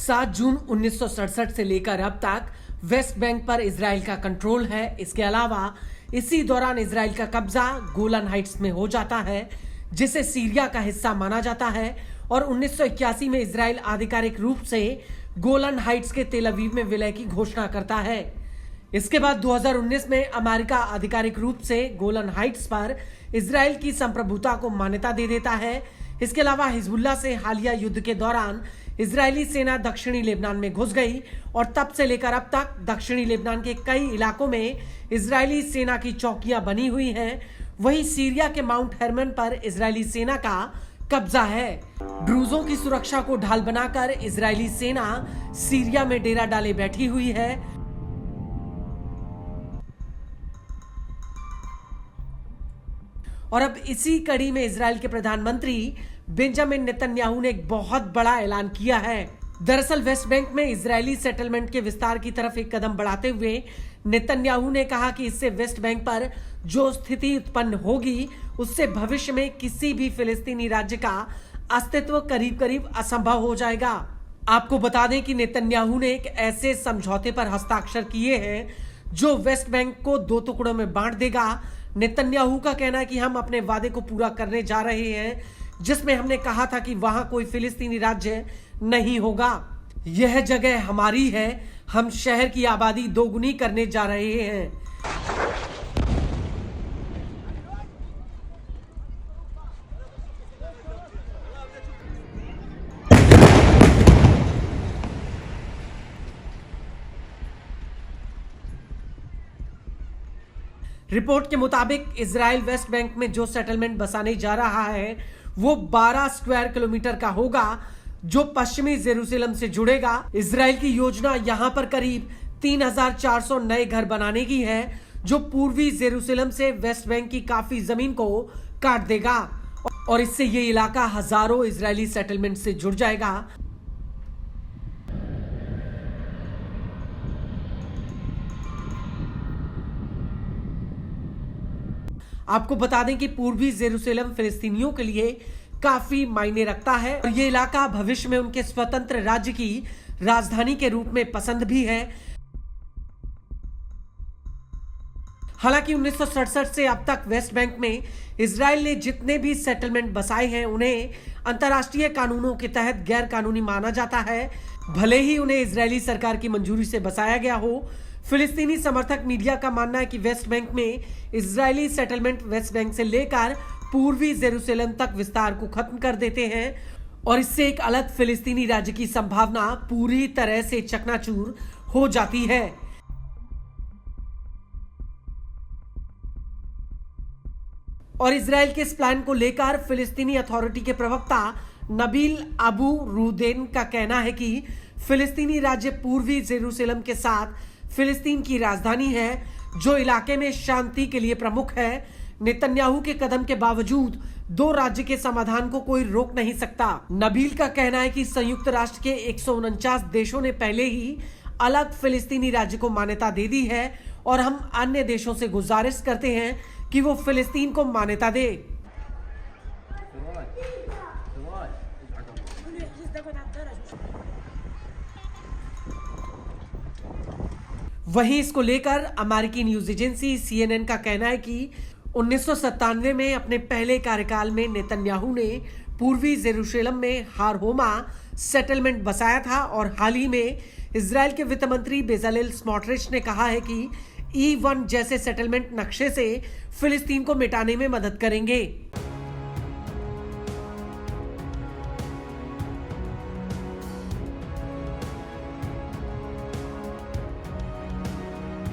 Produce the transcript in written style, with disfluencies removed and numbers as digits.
7 जून 1967 से लेकर अब तक वेस्ट बैंक पर इजराइल का कंट्रोल है। इसके अलावा इसी दौरान इजराइल का कब्जा गोलन हाइट्स में हो जाता है, जिसे सीरिया का हिस्सा माना जाता है। और 1981 में इजराइल आधिकारिक रूप से गोलन हाइट्स के तेल अवीव में विलय की घोषणा करता है। इसके बाद 2019 में अमेरिका आधिकारिक रूप से गोलन हाइट्स पर इजराइल की संप्रभुता को मान्यता दे देता है। इसके अलावा हिजबुल्लाह से हालिया युद्ध के दौरान इजरायली सेना दक्षिणी लेबनान में घुस गई और तब से लेकर अब तक दक्षिणी लेबनान के कई इलाकों में इजरायली सेना की चौकियां बनी हुई हैं। वहीं सीरिया के माउंट हेरमन पर इजरायली सेना का कब्जा है। ड्रूजों की सुरक्षा को ढाल बनाकर इजरायली सेना सीरिया में डेरा डाले बैठी हुई है। और अब इसी कड़ी में इजराइल के प्रधानमंत्री बेंजामिन नेतन्याहू ने एक बहुत बड़ा ऐलान किया है। दरअसल वेस्ट बैंक में इजरायली सेटलमेंट के विस्तार की तरफ एक कदम बढ़ाते हुए नेतन्याहू ने कहा कि इससे वेस्ट बैंक पर जो स्थिति उत्पन्न होगी उससे भविष्य में किसी भी फिलिस्तीनी राज्य का अस्तित्व करीब करीब असंभव हो जाएगा। आपको बता दें कि नेतन्याहू ने एक ऐसे समझौते पर हस्ताक्षर किए हैं जो वेस्ट बैंक को 2 टुकड़ों में बांट देगा। नेतन्याहू का कहना है कि हम अपने वादे को पूरा करने जा रहे हैं, जिसमें हमने कहा था कि वहां कोई फिलिस्तीनी राज्य नहीं होगा। यह जगह हमारी है, हम शहर की आबादी दोगुनी करने जा रहे हैं। रिपोर्ट के मुताबिक इजराइल वेस्ट बैंक में जो सेटलमेंट बसाने जा रहा है वो 12 स्क्वायर किलोमीटर का होगा, जो पश्चिमी जेरूसलम से जुड़ेगा। इजराइल की योजना यहां पर करीब 3400 नए घर बनाने की है, जो पूर्वी जेरूसलम से वेस्ट बैंक की काफी जमीन को काट देगा और इससे ये इलाका हजारों इजरायली सेटलमेंट से जुड़ जाएगा। आपको बता दें कि पूर्वी जेरूसलम फिलिस्तीनियों के लिए काफी मायने रखता है और ये इलाका भविष्य में उनके स्वतंत्र राज्य की राजधानी के रूप में पसंद भी है। हालांकि 1967 से अब तक वेस्ट बैंक में इजराइल ने जितने भी सेटलमेंट बसाए हैं उन्हें अंतर्राष्ट्रीय कानूनों के तहत गैर कानूनी माना जाता है, भले ही उन्हें इजरायली सरकार की मंजूरी से बसाया गया हो। फिलिस्तीनी समर्थक मीडिया का मानना है कि वेस्ट बैंक में इजरायली सेटलमेंट वेस्ट बैंक से लेकर पूर्वी जेरूसलम तक विस्तार को खत्म कर देते हैं और इससे एक अलग फिलिस्तीनी राज्य की संभावना पूरी तरह से चकनाचूर हो जाती है। और इजराइल के इस प्लान को लेकर फिलिस्तीनी अथॉरिटी के प्रवक्ता नबील अबू रूदेन का कहना है कि फिलिस्तीनी राज्य पूर्वी जेरूसलम के साथ फिलिस्तीन की राजधानी है, जो इलाके में शांति के लिए प्रमुख है। नेतन्याहू के कदम के बावजूद 2 राज्य के समाधान को कोई रोक नहीं सकता। नबील का कहना है कि संयुक्त राष्ट्र के 149 देशों ने पहले ही अलग फिलिस्तीनी राज्य को मान्यता दे दी है और हम अन्य देशों से गुजारिश करते हैं कि वो फिलिस्तीन को मान्यता दे। वहीं इसको लेकर अमेरिकी न्यूज एजेंसी CNN का कहना है कि 1997 में अपने पहले कार्यकाल में नेतन्याहू ने पूर्वी जेरूसलम में हारहोमा सेटलमेंट बसाया था और हाल ही में इजराइल के वित्त मंत्री बेजालेल स्मोट्रिच ने कहा है कि E1 जैसे सेटलमेंट नक्शे से फिलिस्तीन को मिटाने में मदद करेंगे।